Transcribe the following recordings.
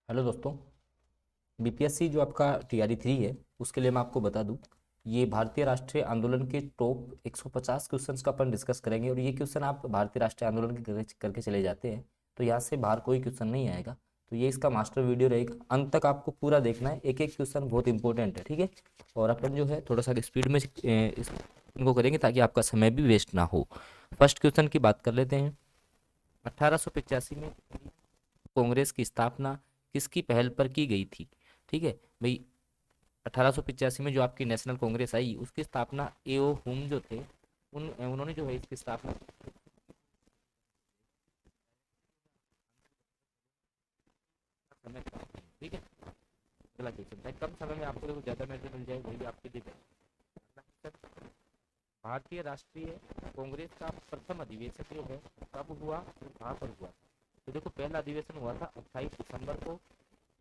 Hello दोस्तों। BPSC जो आपका टीआरई 3 है उसके लिए मैं आपको बता दूं, ये भारतीय राष्ट्रीय आंदोलन के टॉप 150 क्वेश्चंस का अपन डिस्कस करेंगे। और ये क्वेश्चन आप भारतीय राष्ट्रीय आंदोलन के करके चले जाते हैं तो यहाँ से बाहर कोई क्वेश्चन नहीं आएगा। तो ये इसका मास्टर वीडियो रहेगा, अंत तक आपको पूरा देखना है, एक एक क्वेश्चन बहुत इंपॉर्टेंट है, ठीक है। और अपन जो है थोड़ा सा स्पीड में इनको करेंगे ताकि आपका समय भी वेस्ट ना हो। फर्स्ट क्वेश्चन की बात कर लेते हैं। 1885 में कांग्रेस की स्थापना किसकी पहल पर की गई थी? ठीक है भाई। 1885 में जो आपकी नेशनल कांग्रेस आई उसकी स्थापना एओ हुम जो थे उन्होंने जो है इसकी स्थापना समय पर की, ठीक है। अगला क्वेश्चन है, कम समय में आपको देखो ज्यादा मेरिट मिल जाए वही आपके लिए बेस्ट। अगला क्वेश्चन, भारतीय राष्ट्रीय कांग्रेस का प्रथम अधिवेशन जो है कब हुआ और कहाँ पर हुआ? तो देखो पहला अधिवेशन हुआ था 28 दिसंबर को,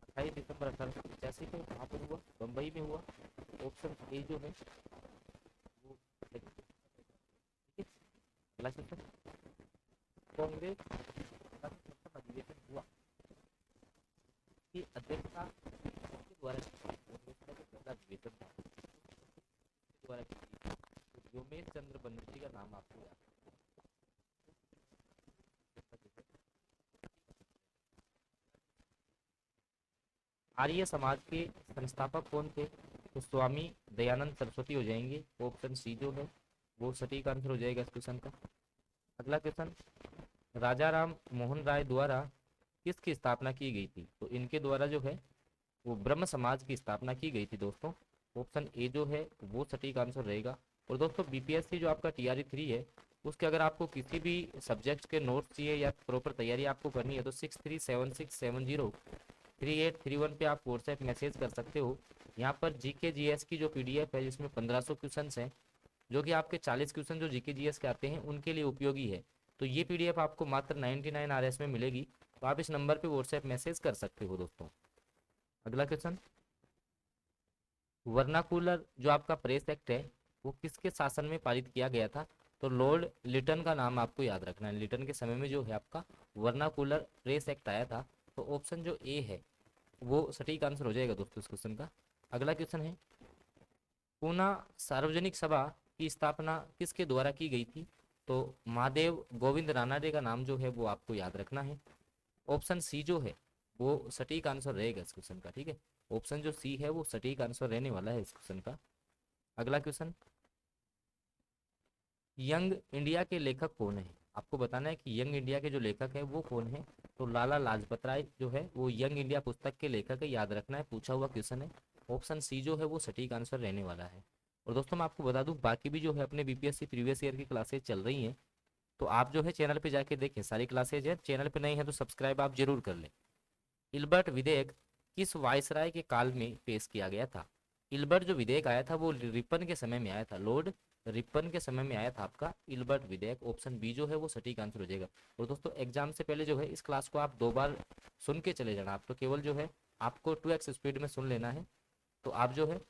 28 दिसंबर 1885 को। कहाँ पर हुआ? बम्बई में हुआ। ऑप्शन ए जो है वो सही है, ठीक है। अगला क्वेश्चन, कांग्रेस का जो प्रथम अधिवेशन हुआ की अध्यक्षता किसके द्वारा की गई? कांग्रेस का जो पहला अधिवेशन था किसके द्वारा की गई? तो व्योमेश चंद्र बनर्जी का नाम आपको याद रखना है। आर्य समाज के संस्थापक कौन थे? तो स्वामी दयानंद सरस्वती हो जाएंगे। ऑप्शन सी जो है वो सटीक आंसर हो जाएगा इस क्वेश्चन का। अगला क्वेश्चन, राजा राम मोहन राय द्वारा किसकी स्थापना की गई थी? तो इनके द्वारा जो है वो ब्रह्म समाज की स्थापना की गई थी दोस्तों। ऑप्शन ए जो है वो सटीक आंसर रहेगा। और दोस्तों बीपीएससी जो आपका टीआरई 3 है उसके अगर आपको किसी भी सब्जेक्ट के नोट्स चाहिए या प्रॉपर तैयारी आपको करनी है तो 6376703831 पे आप व्हाट्सएप मैसेज कर सकते हो। यहाँ पर जीके जीएस की जो पीडीएफ है जिसमें 1500 क्वेश्चन हैं, जो कि आपके 40 क्वेश्चन जो जीके जीएस के आते हैं उनके लिए उपयोगी है। तो ये पीडीएफ आपको मात्र 99 आरएस में मिलेगी। तो आप इस नंबर पे व्हाट्सएप मैसेज कर सकते हो दोस्तों। अगला क्वेश्चन, वर्नाकुलर जो आपका प्रेस एक्ट है वो किसके शासन में पारित किया गया था? तो लॉर्ड लिटन का नाम आपको याद रखना है। लिटन के समय में जो है आपका वर्नाकुलर प्रेस एक्ट आया था। तो ऑप्शन जो ए है वो सटीक आंसर हो जाएगा दोस्तों इस क्वेश्चन का। अगला क्वेश्चन है, पूना सार्वजनिक सभा की स्थापना किसके द्वारा की गई थी? तो महादेव गोविंद रानाडे का नाम जो है वो आपको याद रखना है। ऑप्शन सी जो है वो सटीक आंसर रहेगा इस क्वेश्चन का, ठीक है। ऑप्शन जो सी है वो सटीक आंसर रहने वाला है इस क्वेश्चन का। अगला क्वेश्चन, यंग इंडिया के लेखक कौन है? आपको बताना है कि यंग इंडिया के जो लेखक है वो कौन है। तो लाला लाजपत राय जो है वो यंग इंडिया पुस्तक के लेखक है, याद रखना है, पूछा हुआ क्वेश्चन है। ऑप्शन सी जो है वो सटीक आंसर रहने वाला है। और दोस्तों मैं आपको बता दूं बाकी भी जो है अपने बीपीएससी प्रीवियस ईयर की क्लासेज चल रही हैं। तो आप जो है चैनल पे जाके देखें, सारी क्लासेज है, चैनल पे नहीं है तो सब्सक्राइब आप जरूर कर लें। इल्बर्ट विधेयक किस वायसराय के काल में पेश किया गया था? इल्बर्ट जो विधेयक आया था वो रिपन के समय में आया था, लॉर्ड रिपन के समय में आया था आपका इल्बर्ट विधेयक। ऑप्शन बी जो है वो सटीक आंसर हो जाएगा। और दोस्तों एग्जाम से पहले जो है इस क्लास को आप 2 बार सुन के चले जाना। आप तो केवल जो है आपको 2x स्पीड में सुन लेना है। तो आप जो है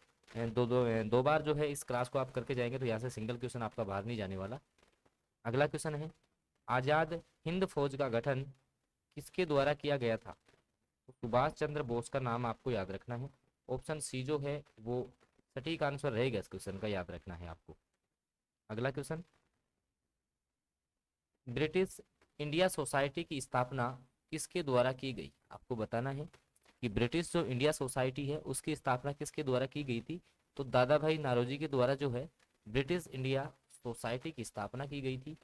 दो बार जो है इस क्लास को आप करके जाएंगे तो यहाँ से सिंगल क्वेश्चन आपका बाहर नहीं जाने वाला। अगला क्वेश्चन है, आजाद हिंद फौज का गठन किसके द्वारा किया गया था? तो सुभाष चंद्र बोस का नाम आपको याद रखना है। ऑप्शन सी जो है वो सटीक आंसर रहेगा इस क्वेश्चन का, याद रखना है आपको। अगला क्वेश्चन, ब्रिटिश इंडिया सोसाइटी की स्थापना किसके द्वारा की गई? आपको बताना है कि ब्रिटिश जो इंडिया सोसाइटी है उसकी स्थापना किसके द्वारा की गई थी। तो दादा भाई नारोजी के द्वारा जो है ब्रिटिश इंडिया सोसाइटी की स्थापना की गई थी।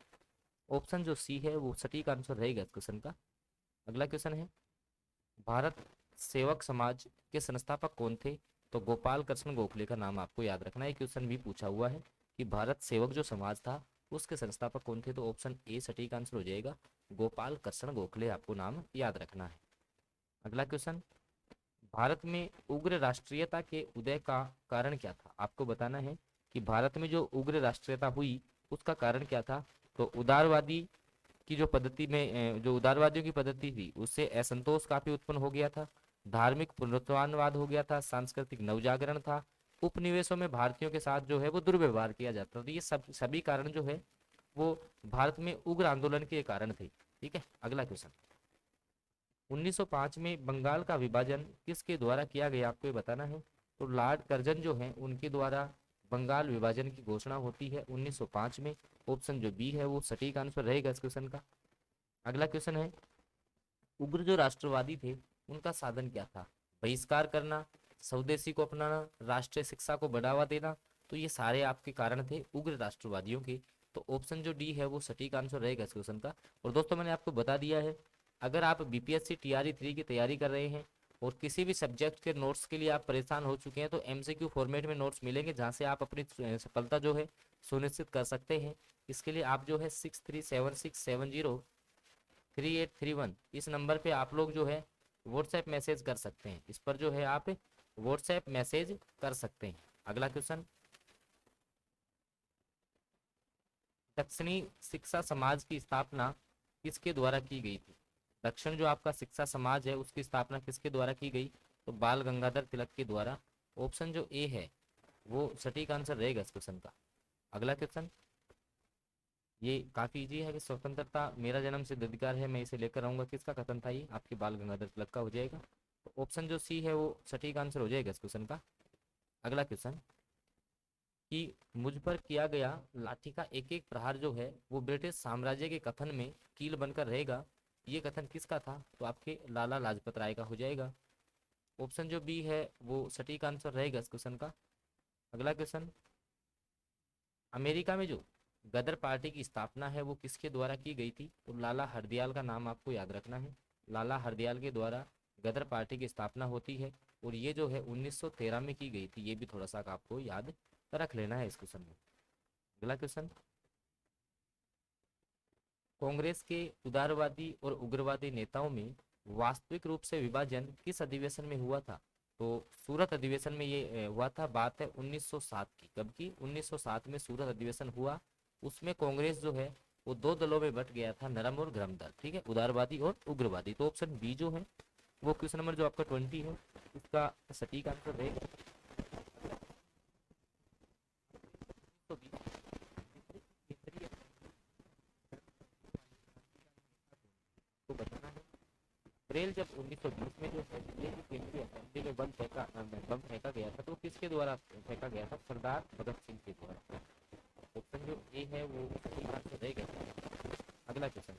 ऑप्शन जो सी है वो सटीक आंसर रहेगा इस क्वेश्चन का। अगला क्वेश्चन है, भारत सेवक समाज के संस्थापक कौन थे? तो गोपाल कृष्ण गोखले का नाम आपको याद रखना है। क्वेश्चन भी पूछा हुआ है कि भारत सेवक जो समाज था उसके संस्थापक कौन थे? तो ऑप्शन ए सटीक आंसर हो जाएगा, गोपाल कृष्ण गोखले आपको नाम याद रखना है। अगला क्वेश्चन, भारत में उग्र राष्ट्रीयता के उदय का कारण क्या था? आपको बताना है कि भारत में जो उग्र राष्ट्रीयता हुई उसका कारण क्या था। तो उदारवादी की जो पद्धति में जो उदारवादियों की पद्धति थी उससे असंतोष काफी उत्पन्न हो गया था, धार्मिक पुनरुत्थानवाद हो गया था, सांस्कृतिक नवजागरण था, उपनिवेशों में भारतीयों के साथ जो है वो दुर्व्यवहार किया जाता था। तो ये सभी कारण जो है वो भारत में उग्र आंदोलन के कारण थे, ठीक है। अगला क्वेश्चन, 1905 में बंगाल का विभाजन किसके द्वारा किया गया, आपको ये बताना है। तो लॉर्ड कर्जन जो है उनके द्वारा बंगाल विभाजन की घोषणा होती है 1905 में। ऑप्शन जो बी है वो सटीक आंसर रहेगा इस क्वेश्चन का। अगला क्वेश्चन है, उग्र जो राष्ट्रवादी थे उनका साधन क्या था? बहिष्कार करना, स्वदेशी को अपनाना, राष्ट्रीय शिक्षा को बढ़ावा देना। तो ये सारे आपके कारण थे उग्र राष्ट्रवादियों के। तो ऑप्शन जो डी है वो सटीक आंसर रहेगा इस क्वेश्चन का। और दोस्तों मैंने आपको बता दिया है, अगर आप बीपीएससी टीआरई 3 की तैयारी कर रहे हैं और किसी भी सब्जेक्ट के नोट्स के लिए आप परेशान हो चुके हैं, तो एमसीक्यू फॉर्मेट में नोट्स मिलेंगे जहाँ से आप अपनी सफलता जो है सुनिश्चित कर सकते हैं। इसके लिए आप जो है 6376703831 इस नंबर पे आप लोग जो है व्हाट्सएप मैसेज कर सकते हैं। इस पर जो है आप व्हाट्सएप मैसेज कर सकते हैं। अगला क्वेश्चन, दक्षिणी शिक्षा समाज की स्थापना किसके द्वारा की गई थी? दक्षिण जो आपका शिक्षा समाज है उसकी स्थापना किसके द्वारा की गई? तो बाल गंगाधर तिलक के द्वारा। ऑप्शन जो ए है वो सटीक आंसर रहेगा इस क्वेश्चन का। अगला क्वेश्चन, ये काफी इजी है कि स्वतंत्रता मेरा जन्म सिद्ध अधिकार है, मैं इसे लेकर आऊंगा, किसका कथन था ये? आपके बाल गंगाधर तिलक का हो जाएगा। तो ऑप्शन जो सी है वो सटीक आंसर हो जाएगा इस क्वेश्चन का। अगला क्वेश्चन, कि मुझ पर किया गया लाठी का एक एक प्रहार जो है वो ब्रिटिश साम्राज्य के कथन में कील बनकर रहेगा, ये कथन किसका था? तो आपके लाला लाजपत राय का हो जाएगा। ऑप्शन जो बी है वो सटीक आंसर रहेगा इस क्वेश्चन का। अगला क्वेश्चन, अमेरिका में जो गदर पार्टी की स्थापना है वो किसके द्वारा की गई थी? तो लाला हरदयाल का नाम आपको याद रखना है। लाला हरदयाल के द्वारा गदर पार्टी की स्थापना होती है और ये जो है 1913 में की गई थी। ये भी थोड़ा सा आपको याद रख लेना है इस क्वेश्चन में। अगला क्वेश्चन, कांग्रेस के उदारवादी और उग्रवादी नेताओं में वास्तविक रूप से विभाजन किस अधिवेशन में हुआ था? तो सूरत अधिवेशन में ये हुआ था। बात है 1907 की। कब की? 1907 में सूरत अधिवेशन हुआ। उसमें कांग्रेस जो है वो दो दलों में बट गया था, नरम और गरम दल। ठीक है, उदारवादी और उग्रवादी। तो ऑप्शन बी जो है वो क्वेश्चन नंबर जो आपका 20 है इसका सटीक आंसर रहेगा। तो को बताना है। अप्रैल जब 1920 में जो है दिल्ली की केंद्रीय असेंबली में बम फेंका गया था, तो किसके द्वारा फेंका गया था? सरदार भगत सिंह के द्वारा। ऑप्शन जो ए है वो सही आंसर रहेगा। अगला क्वेश्चन,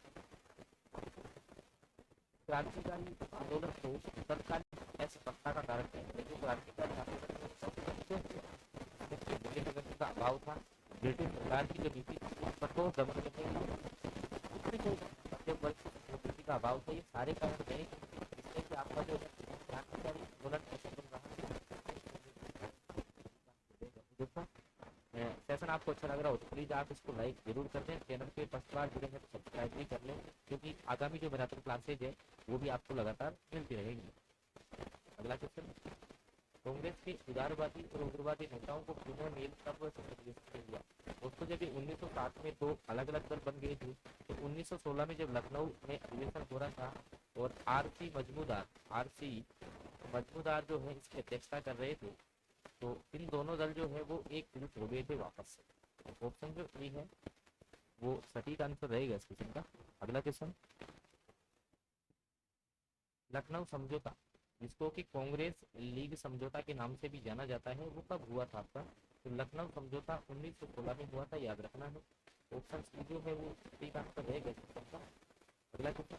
क्रांतिकारी आंदोलन को तत्कालीन असफलता का कारण क्या है? जो क्रांतिकारी आंदोलन में सबसे पहले क्यों हुआ? देखिए, मूल्य प्रगति का अभाव था, ब्रिटिश सरकार की जो नीति थी वो कठोर दमन करने का, मध्यम वर्ग की संस्कृति का अभाव था। ये सारे कारण रहे जिससे कि आपका जो है क्रांतिकारी आंदोलन असफल रहा। दोस्तों सेशन आपको अच्छा लग रहा हो तो प्लीज़ आप इसको लाइक जरूर कर दें। चैनल पे फर्स्ट बार जुड़े हैं तो सब्सक्राइब भी कर लें, क्योंकि आगामी जो मैराथन क्लासेज है वो भी आपको लगातार मिलती रहेंगी। अगला क्वेश्चन, कांग्रेस के उदारवादी और उग्रवादी नेताओं को पुनः मेल कब हुआ? दोस्तों जब ये 1907 में दो अलग अलग दल बन गए थे, तो 1916 में जब लखनऊ में अधिवेशन हो रहा था और आरसी मजमूदार जो है इसकी अध्यक्षता कर रहे थे, तो इन दोनों दल जो है वो एक जुट हो गए थे वापस से। ऑप्शन जो ए है वो सटीक आंसर रहेगा इस क्वेश्चन का। अगला क्वेश्चन, लखनऊ समझौता जिसको कि कांग्रेस लीग समझौता के नाम से भी जाना जाता है वो कब हुआ था आपका? तो लखनऊ समझौता 1916 में हुआ था, याद रखना है। ऑप्शन सी जो है वो सटीक आंसर रहेगा इस क्वेश्चन का। अगला क्वेश्चन,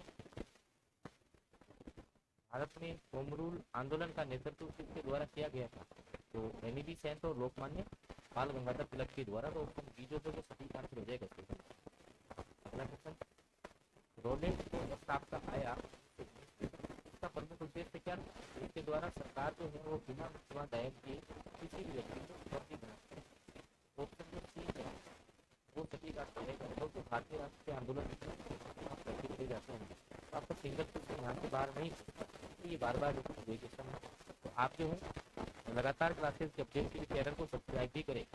भारत में होम रूल आंदोलन का नेतृत्व किसके द्वारा किया गया था? तो एनी सेन और लोकमान्य बाल गंगाधर तिलक के द्वारा। तो ऑप्शन बी जो है वो सटीक आंसर हो जाएगा इस क्वेश्चन का। अगला क्वेश्चन, रोलेट को प्रस्ताव आया तो इसका प्रमुख उद्देश्य क्या था? इसके द्वारा सरकार जो है वो बिना मुकदमा दायर किए किसी भी व्यक्ति को फर्जी बनाती है। ऑप्शन जो सी है वो सटीक आंसर रहेगा। तो भारतीय राष्ट्रीय आंदोलन करते जाते हैं तो आपका सिंगल क्वेश्चन यहाँ से बाहर नहीं होता, तो ये बार बार क्वेश्चन है। तो आप जो है लगातार क्लासेस के अपडेट के लिए चैनल को सब्सक्राइब भी करें।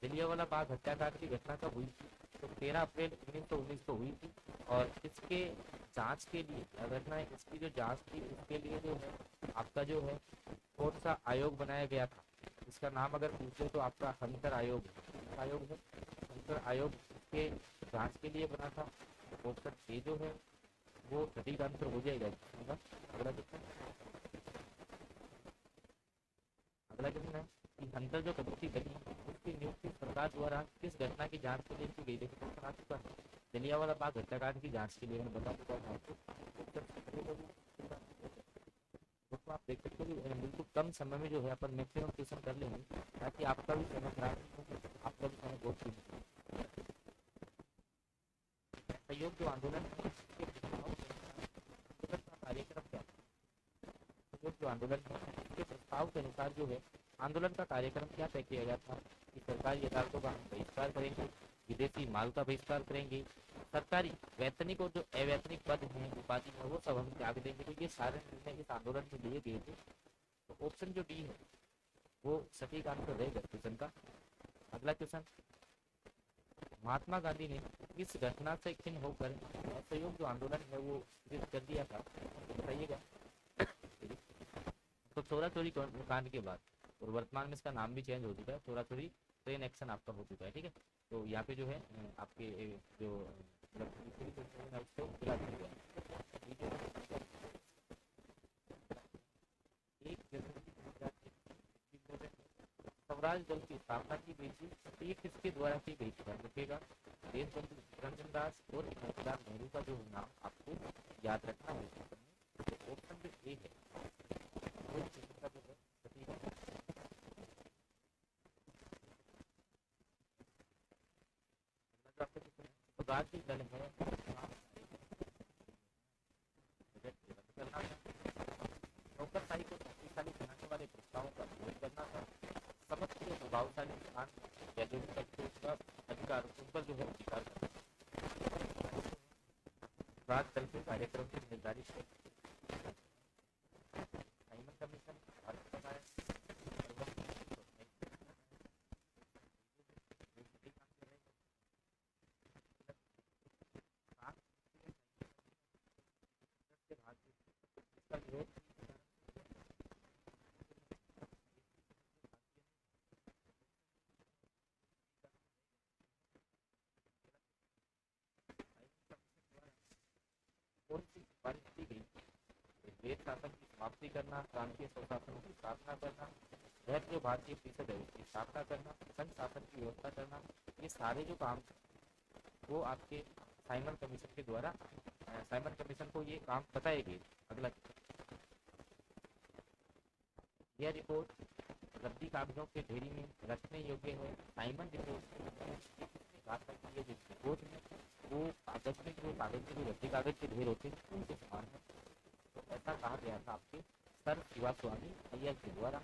जलियांवाला बाग हत्याकांड की घटना कब हुई थी? तो 13 अप्रैल 1919 को हुई थी। और इसके जांच के लिए घटना है, इसकी जो जांच थी उसके लिए जो है आपका जो है कौन सा आयोग बनाया गया था? इसका नाम अगर पूछे तो आपका हंटर आयोग है। हंटर आयोग इसके जांच के लिए बना था। ऑप्शन ए जो है वो सटीक आंसर हो जाएगा इसका। अगला क्वेश्चन, अगला क्वेश्चन है कि हंटर जो कमेटी बनी उसकी नियुक्ति सरकार द्वारा किस घटना की जांच के लिए की गई? देखो क्वेश्चन आ चुका है, जलियांवाला बाग हत्याकांड की जांच के लिए, मैंने बता चुका हूँ आपको। दोस्तों आप देख सकते हो कि बिल्कुल कम समय में जो है अपन मैक्सिमम क्वेश्चन कर लेंगे, ताकि आपका भी समय खराब नहीं हो, आपका भी समय बहुत कीमती है। सहयोग जो आंदोलन है इसके आंदोलन का कार्यक्रम क्या है? सहयोग जो आंदोलन है इसके प्रस्ताव के अनुसार जो है आंदोलन का कार्यक्रम क्या तय किया गया था कि सरकारी अदालतों का हम बहिष्कार करेंगे, विदेशी माल का बहिष्कार करेंगे, सरकारी वैतनिक और जो अवैतनिक पद हैं उपाधि है वो सब हम त्याग देंगे। तो ये सारे निर्णय इस आंदोलन में लिए गए थे। तो ऑप्शन जो डी है वो सटीक आंसर रहेगा क्वेश्चन का। अगला क्वेश्चन, महात्मा गांधी ने किस घटना से खिन्न होकर असहयोग जो आंदोलन है वो स्थगित कर दिया था? तो बताइएगा। तो चोरा चोरी कांड के बाद, और वर्तमान में इसका नाम भी चेंज हो चुका है, चोरा चोरी ट्रेन एक्शन आपका हो चुका है, ठीक है। तो यहाँ पे जो है आपके जो उसको बुला दिया गया। एक स्वराज दल की स्थापना की गई थी, ये किसके द्वारा की गई थी? देखिएगा, देशबंधु निरंजन दास और जवाहरलाल नेहरू का जो नाम आपको याद रखना है। तो ऑप्शन जो ए है वो इसका जो है सटीक है। स्वराज दल है नौकरशाही को शक्तिशाली बनाने वाले प्रस्तावों का विरोध करना था, समस्त के प्रभावशाली स्थान या जो भी सबसे उसका अधिकार उन पर जो है अधिकार करना। राज दल के कार्यक्रम की निर्धारित है। साइमन कमीशन भारत सरकार इसका विरोध कौन सी सिफारिश की गई? देश शासन की समाप्ति करना, प्रांतीय स्वशासन की स्थापना करना, गैर जो भारतीय परिषद है उसकी स्थापना करना, संघ शासन की व्यवस्था करना, ये सारे जो काम वो आपके साइमन कमीशन के द्वारा साइमन कमीशन को ये काम बताए गए। अगला, यह रिपोर्ट रद्दी कागजों के ढेरी में रखने योग्य है। साइमन रिपोर्ट किसने कहा था कि ये जो रिपोर्ट है वो कागज में जो कागज के जो रद्दी कागज के ढेर होते हैं उनके समान है। तो ऐसा कहा गया था आपके सर शिवा स्वामी अय्यर के द्वारा।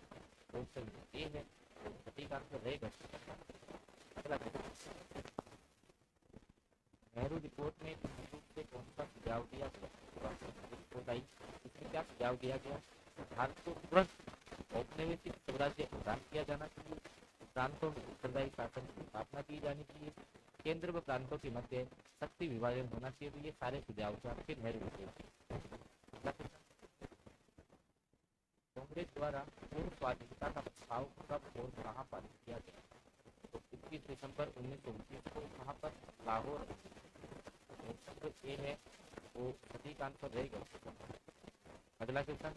ऑप्शन ए है तो सटीक आंसर रहेगा। अगला, नेहरू रिपोर्ट में रूप से कौन सा सुझाव दिया गया? रिपोर्ट आई, इसमें क्या सुझाव दिया गया? भारत को तुरंत औपनिवेशिक स्वराज्य प्रदान किया जाना चाहिए, प्रांतों में उत्तरदायी शासन की स्थापना की जानी चाहिए, केंद्र व प्रांतों के मध्य शक्ति विभाजन होना चाहिए। तो ये सारे सुझाव थे आपके नेहरू रिपोर्ट। कांग्रेस द्वारा पूर्ण स्वाधीनता का प्रस्ताव कब और कहाँ पारित किया गया? तो 21 दिसंबर 1929 को कहाँ पर? लाहौर। ऑप्शन जो ए है वो सटीक आंसर रहेगा। अगला क्वेश्चन,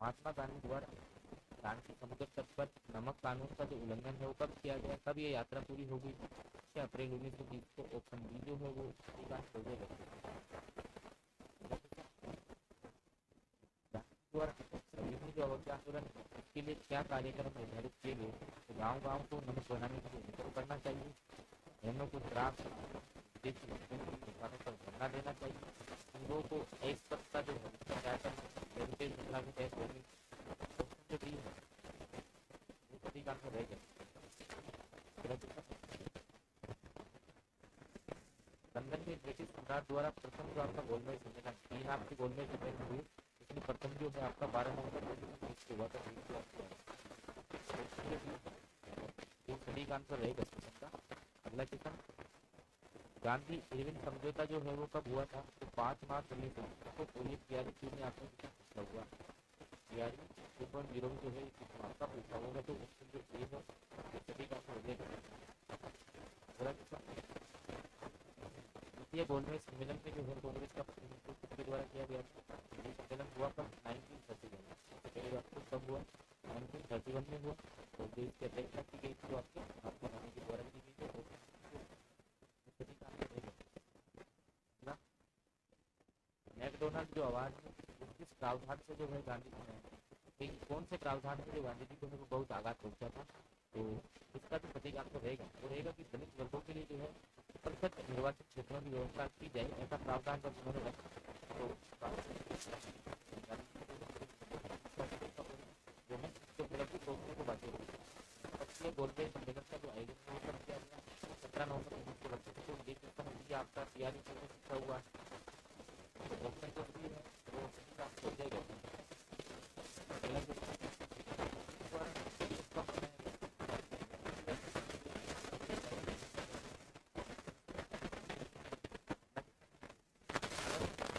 महात्मा गांधी द्वारा शांति समुद्र तट पर नमक कानून का जो उल्लंघन है वो कब किया गया? कब ये यात्रा पूरी हो गई? 6 अप्रैल 1930 को। ऑप्शन बी जो है वो सटीक आंसर हो जाएगा। द्वारा जो अवज्ञा आंदोलन इसके लिए क्या कार्यक्रम निर्धारित किए गए? तो गाँव गाँव को नमक बनाने के लिए निकल करना चाहिए, बहनों को श्राप दुकानों पर धरना देना चाहिए, संघों को एक सप्ताह जो है उसका क्या करना चाहिए, जो भी है वो सटीक आंसर रहेगा। लंदन में ब्रिटिश सम्राट द्वारा प्रथम जो आपका गोलमेज सम्मेलन, 3 आपके गोलमेज सम्मेलन हुए, इसमें प्रथम जो है आपका 12 नवंबर 1920 को हुआ था। सटीक आंसर रहेगा क्वेश्चन का। अगला क्वेश्चन, गांधी इरविन समझौता जो है वो कब हुआ था? तो 5 मार्च 1920 को सोवियत तियारी चीन में आपको पूछा हुआ। तियारी 2.0 जो है आपका पूछा होगा। तो ऑप्शन जो ए है सटीक आंसर हो जाएगा। भारतीय गोलमेज सम्मेलन में जो है कांग्रेस का प्रतिनिधित्व किसके द्वारा किया गया था? ये सम्मेलन हुआ कब? 1931 में। पहली बात तो कब हुआ? 1931 में हुआ। तो जो इसकी अध्यक्षता की गई थी वो आपके महात्मा गांधी के द्वारा की गई थी। सभी काम में रहेगा। मैकडोनाल्ड जो आवाज है वो किस प्रावधान से जो है गांधी जी ने, कौन से प्रावधान से जो गांधी जी को वो बहुत आघात पहुंचा था? तो इसका जो प्रतीक आपको रहेगा वो रहेगा कि दलित वर्गों के लिए जो है प्रत्यक्ष निर्वाचित क्षेत्रों की व्यवस्था की जाए, ऐसा प्रावधान पर उन्होंने रखा। तो जो है इसको उपलब्धि सोचने को बाकी है। गोलमेज सम्मेलन का जो आयोजन है वो कब किया गया? 17 नवंबर 1932 को। ये क्वेश्चन आपका तैयारी से पूछा हुआ है। तो ऑप्शन जो भी है वो आपको हो जाएगा। अगला क्वेश्चन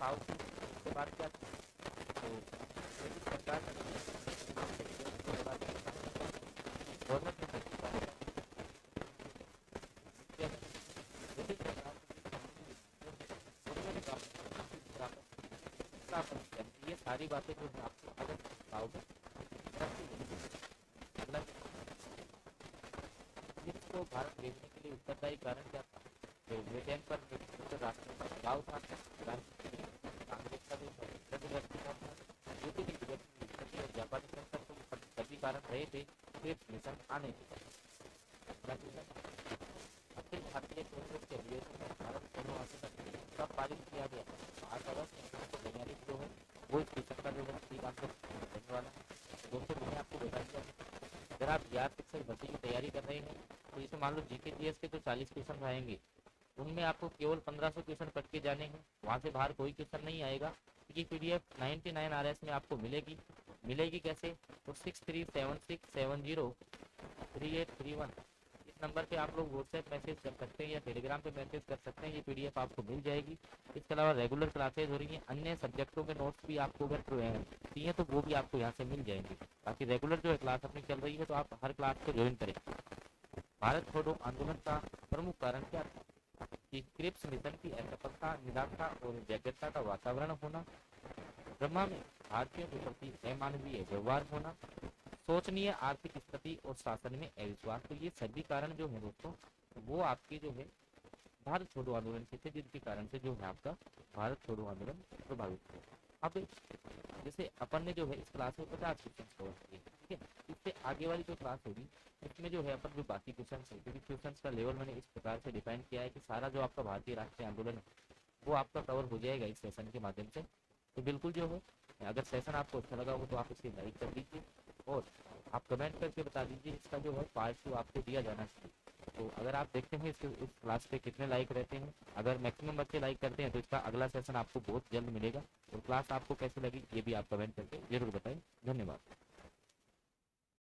साउथ के बाद क्या था? तो सरकार ये सारी बातें जो है आपको अगर पाओगे इसको भारत भेजने के लिए उत्तरदायी कारण क्या था? तो ब्रिटेन पर राष्ट्र का दबाव था, कांग्रेस का जो जापानी संसद तो सभी कारण रहे थे क्रिप्स मिशन आने के। अखिल भारतीय कांग्रेस के अधिवेशन में भारत दोनों कब पारित किया गया? 8 अगस्त 1942 जो है वो इस मिशन का जो है ठीक आंसर रहने वाला है। दोस्तों मैंने आपको बता दिया अगर आप यार शिक्षक भर्ती की तैयारी कर रहे हैं तो जैसे मान लो जीके जीएस के जो 40 क्वेश्चन रहेंगे उनमें आपको केवल 1500 क्वेश्चन पढ़ के जाने हैं, वहाँ से बाहर कोई क्वेश्चन नहीं आएगा। ये पीडीएफ 99 RS में आपको मिलेगी कैसे? तो 6376703831 इस नंबर पे आप लोग व्हाट्सएप मैसेज कर सकते हैं या टेलीग्राम पे मैसेज कर सकते हैं। ये पीडीएफ आपको मिल जाएगी। इसके अलावा रेगुलर क्लासेज हो रही हैं, अन्य सब्जेक्टों के नोट्स भी आपको अगर चाहिए तो वो भी आपको यहाँ से मिल जाएंगे। बाकी रेगुलर जो है क्लास अपनी चल रही है तो आप हर क्लास को ज्वाइन करें। भारत छोड़ो आंदोलन का प्रमुख कारण क्या था? कि क्रिप्स मिशन की असफलता, निराशा और व्यग्रता का वातावरण होना, ब्रह्मा में भारतीयों के प्रति अमानवीय व्यवहार होना, शोचनीय आर्थिक स्थिति और शासन में अविश्वास। तो ये सभी कारण जो है दोस्तों वो आपके जो है भारत छोड़ो आंदोलन के थे, जिनके कारण से जो है आपका भारत छोड़ो आंदोलन प्रभावित हुआ। अब जैसे अपन ने जो है इस क्लास में 50 क्वेश्चन कवर किए, ठीक है। इससे आगे वाली जो क्लास होगी इसमें जो है अपन जो बाकी क्वेश्चन है, क्योंकि क्वेश्चन का लेवल मैंने इस प्रकार से डिफाइन किया है कि सारा जो आपका भारतीय राष्ट्रीय आंदोलन है वो आपका कवर हो जाएगा इस सेशन के माध्यम से। तो बिल्कुल जो है अगर सेशन आपको अच्छा लगा हो तो आप इसे लाइक कर दीजिए और आप कमेंट करके बता दीजिए इसका जो है पार्ट 2 आपको दिया जाना चाहिए। तो अगर आप देखते हैं इस क्लास पे कितने लाइक रहते हैं, अगर मैक्सिमम बच्चे लाइक करते हैं तो इसका अगला सेशन आपको बहुत जल्द मिलेगा। और क्लास आपको कैसी लगी ये भी आप कमेंट करके जरूर बताएं। धन्यवाद।